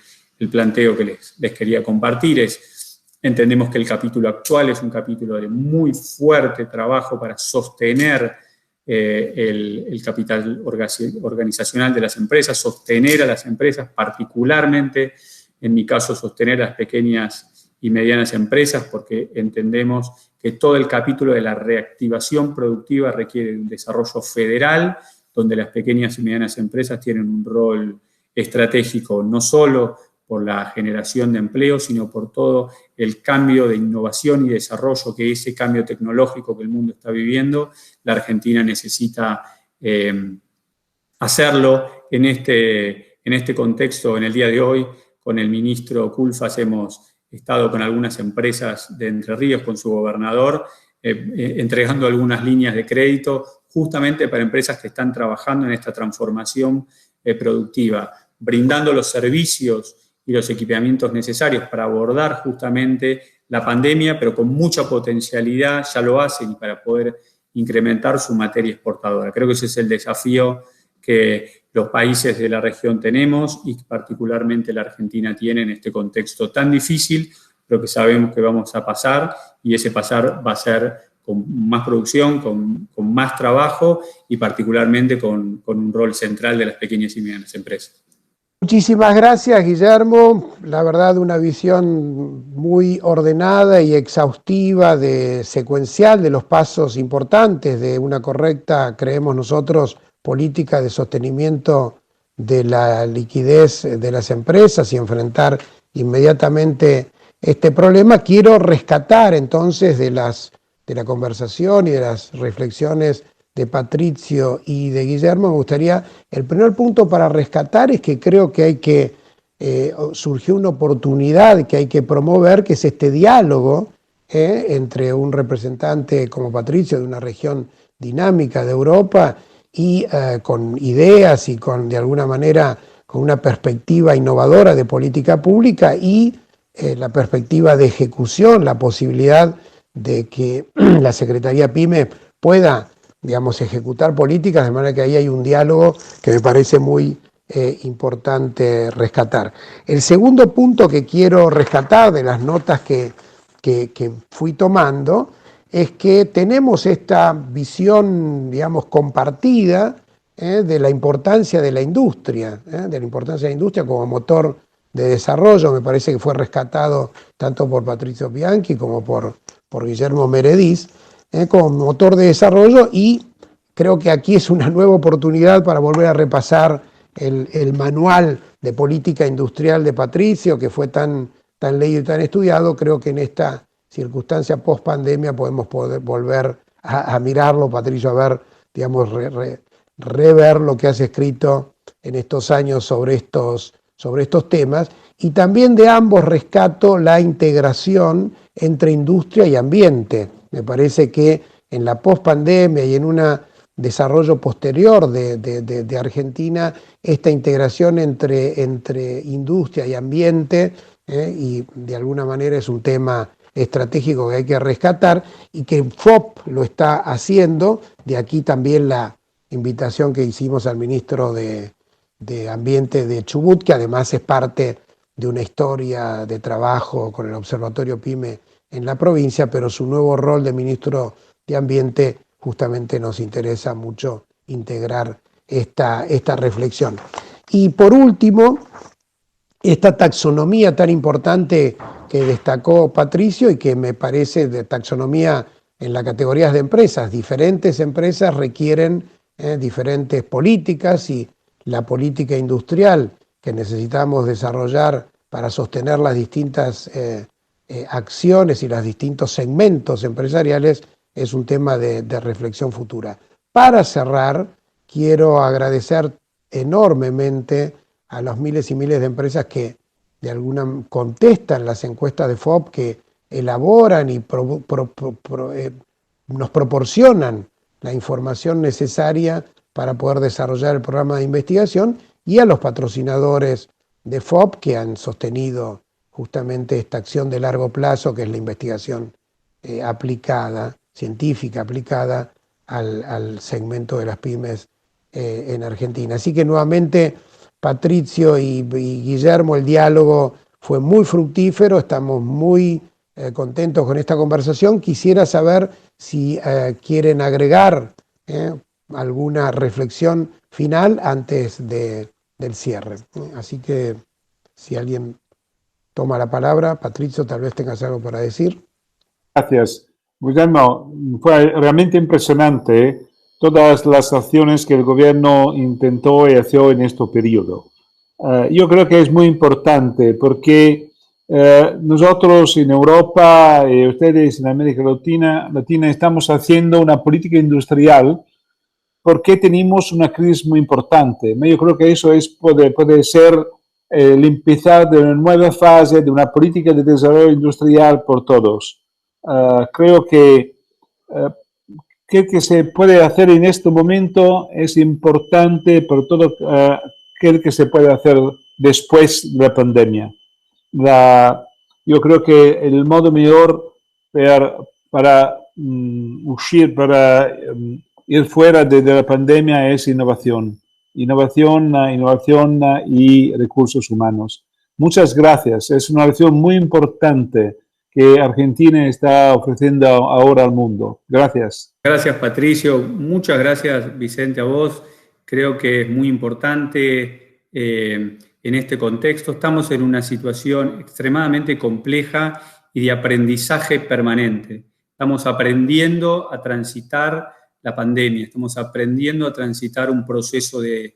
planteo que les quería compartir es: entendemos que el capítulo actual es un capítulo de muy fuerte trabajo para sostener el capital organizacional de las empresas, sostener a las empresas, particularmente, en mi caso, sostener a las pequeñas y medianas empresas, porque entendemos que todo el capítulo de la reactivación productiva requiere un desarrollo federal, donde las pequeñas y medianas empresas tienen un rol estratégico, no solo por la generación de empleo, sino por todo el cambio de innovación y desarrollo, que ese cambio tecnológico que el mundo está viviendo, la Argentina necesita hacerlo. En este contexto, en el día de hoy, con el ministro Culfas hemos estado con algunas empresas de Entre Ríos, con su gobernador, entregando algunas líneas de crédito justamente para empresas que están trabajando en esta transformación productiva, brindando los servicios y los equipamientos necesarios para abordar justamente la pandemia, pero con mucha potencialidad, ya lo hacen, y para poder incrementar su materia exportadora. Creo que ese es el desafío que los países de la región tenemos, y particularmente la Argentina tiene en este contexto tan difícil, pero que sabemos que vamos a pasar, y ese pasar va a ser con más producción, con más trabajo, y particularmente con un rol central de las pequeñas y medianas empresas. Muchísimas gracias, Guillermo. La verdad, una visión muy ordenada y exhaustiva, secuencial de los pasos importantes de una correcta, creemos nosotros, política de sostenimiento de la liquidez de las empresas y enfrentar inmediatamente este problema. Quiero rescatar entonces de la conversación y de las reflexiones de Patricio y de Guillermo, me gustaría, el primer punto para rescatar es que creo que surgió una oportunidad que hay que promover, que es este diálogo entre un representante como Patricio de una región dinámica de Europa y con ideas y de alguna manera con una perspectiva innovadora de política pública, y la perspectiva de ejecución, la posibilidad de que la Secretaría PYME pueda, digamos, ejecutar políticas, de manera que ahí hay un diálogo que me parece muy importante rescatar. El segundo punto que quiero rescatar de las notas que fui tomando es que tenemos esta visión, digamos, compartida de la importancia de la industria, como motor de desarrollo. Me parece que fue rescatado tanto por Patricio Bianchi como por Guillermo Meredith, como motor de desarrollo, y creo que aquí es una nueva oportunidad para volver a repasar el manual de política industrial de Patricio, que fue tan leído y tan estudiado. Creo que en esta circunstancia post-pandemia podemos volver a mirarlo, Patricio, a ver, digamos, rever lo que has escrito en estos años sobre estos temas, y también de ambos rescato la integración entre industria y ambiente. Me parece que en la pospandemia y en un desarrollo posterior de Argentina, esta integración entre industria y ambiente, y de alguna manera es un tema estratégico que hay que rescatar, y que FOP lo está haciendo. De aquí también la invitación que hicimos al ministro de Ambiente de Chubut, que además es parte de una historia de trabajo con el Observatorio PYME en la provincia, pero su nuevo rol de ministro de Ambiente justamente nos interesa mucho integrar esta reflexión. Y por último, esta taxonomía tan importante que destacó Patricio y que me parece de taxonomía en las categorías de empresas. Diferentes empresas requieren diferentes políticas y la política industrial que necesitamos desarrollar para sostener las distintas acciones y los distintos segmentos empresariales es un tema de reflexión futura. Para cerrar, quiero agradecer enormemente a los miles y miles de empresas que de alguna contestan las encuestas de FOP, que elaboran y nos proporcionan la información necesaria para poder desarrollar el programa de investigación, y a los patrocinadores de FOP que han sostenido justamente esta acción de largo plazo, que es la investigación aplicada, científica aplicada al segmento de las pymes en Argentina. Así que nuevamente, Patricio y Guillermo, el diálogo fue muy fructífero, estamos muy contentos con esta conversación. Quisiera saber si quieren agregar alguna reflexión final antes del cierre. Así que si alguien toma la palabra, Patricio, tal vez tengas algo para decir. Gracias. Guillermo, fue realmente impresionante todas las acciones que el gobierno intentó y hizo en este periodo. Yo creo que es muy importante porque nosotros en Europa y ustedes en América Latina estamos haciendo una política industrial porque tenemos una crisis muy importante. Yo creo que eso puede ser el empezar de una nueva fase de una política de desarrollo industrial por todos. Creo que que se puede hacer en este momento es importante por todo que se puede hacer después de la pandemia. Yo creo que el modo mejor para ir fuera de la pandemia es innovación y recursos humanos. Muchas gracias. Es una lección muy importante que Argentina está ofreciendo ahora al mundo. Gracias. Gracias, Patricio. Muchas gracias, Vicente, a vos. Creo que es muy importante en este contexto. Estamos en una situación extremadamente compleja y de aprendizaje permanente. Estamos aprendiendo a transitar la pandemia, estamos aprendiendo a transitar un proceso de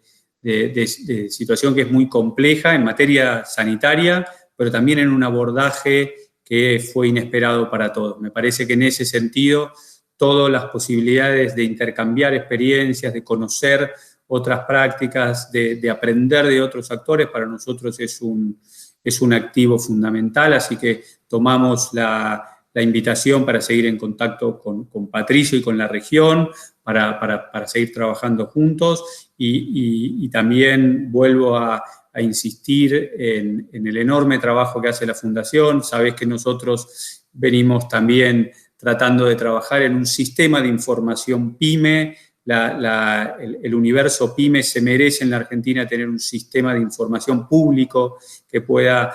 situación que es muy compleja en materia sanitaria, pero también en un abordaje que fue inesperado para todos. Me parece que en ese sentido, todas las posibilidades de intercambiar experiencias, de conocer otras prácticas, de aprender de otros actores, para nosotros es un activo fundamental, así que tomamos la invitación para seguir en contacto con Patricio y con la región, para seguir trabajando juntos, y también vuelvo a insistir en el enorme trabajo que hace la Fundación. Sabés que nosotros venimos también tratando de trabajar en un sistema de información PYME. El universo PYME se merece en la Argentina tener un sistema de información público que pueda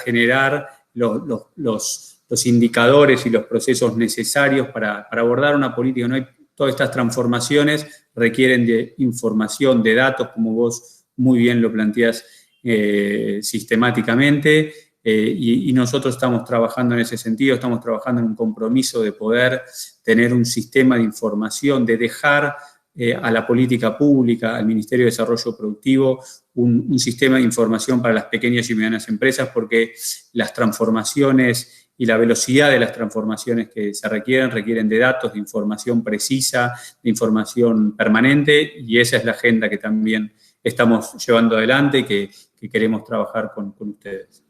generar los indicadores y los procesos necesarios para abordar una política. No hay, todas estas transformaciones requieren de información, de datos, como vos muy bien lo planteás sistemáticamente, y nosotros estamos trabajando en ese sentido, estamos trabajando en un compromiso de poder tener un sistema de información, de dejar a la política pública, al Ministerio de Desarrollo Productivo, un sistema de información para las pequeñas y medianas empresas, porque las transformaciones y la velocidad de las transformaciones que se requieren de datos, de información precisa, de información permanente, y esa es la agenda que también estamos llevando adelante y que queremos trabajar con ustedes.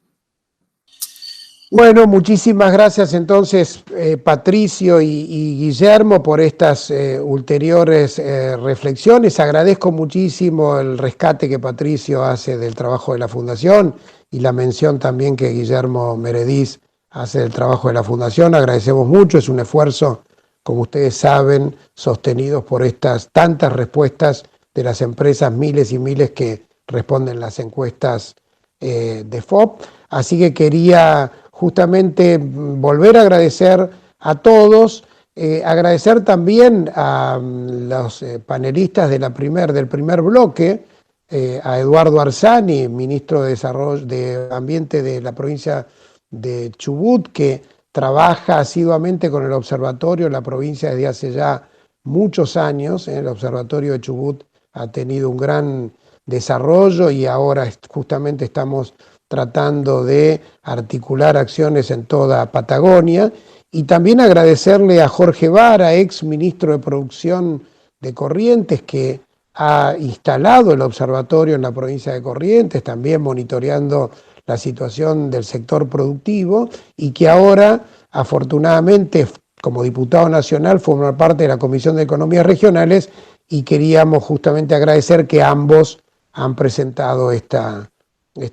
Bueno, muchísimas gracias entonces, Patricio y Guillermo, por estas ulteriores reflexiones. Agradezco muchísimo el rescate que Patricio hace del trabajo de la Fundación y la mención también que Guillermo Meredith hace del trabajo de la Fundación. Agradecemos mucho, es un esfuerzo, como ustedes saben, sostenidos por estas tantas respuestas de las empresas, miles y miles que responden las encuestas de FOP. Así que quería justamente volver a agradecer a todos, agradecer también a los panelistas del primer bloque, a Eduardo Arzani, ministro de Desarrollo de Ambiente de la provincia de Chubut, que trabaja asiduamente con el observatorio en la provincia desde hace ya muchos años. El observatorio de Chubut ha tenido un gran desarrollo y ahora justamente estamos tratando de articular acciones en toda Patagonia. Y también agradecerle a Jorge Vara, ex ministro de Producción de Corrientes, que ha instalado el observatorio en la provincia de Corrientes, también monitoreando la situación del sector productivo, y que ahora, afortunadamente, como diputado nacional, forma parte de la Comisión de Economías Regionales, y queríamos justamente agradecer que ambos han presentado estas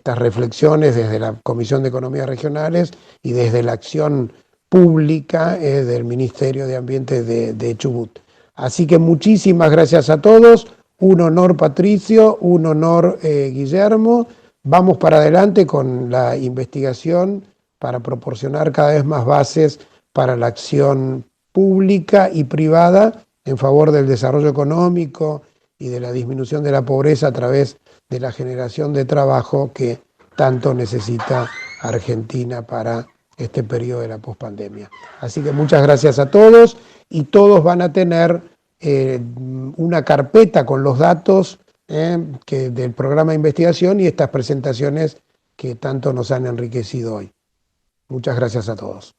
reflexiones desde la Comisión de Economías Regionales y desde la acción pública del Ministerio de Ambiente de Chubut. Así que muchísimas gracias a todos. Un honor, Patricio, un honor, Guillermo. Vamos para adelante con la investigación para proporcionar cada vez más bases para la acción pública y privada en favor del desarrollo económico y de la disminución de la pobreza a través de la generación de trabajo que tanto necesita Argentina para este periodo de la pospandemia. Así que muchas gracias a todos, y todos van a tener una carpeta con los datos del programa de investigación y estas presentaciones que tanto nos han enriquecido hoy. Muchas gracias a todos.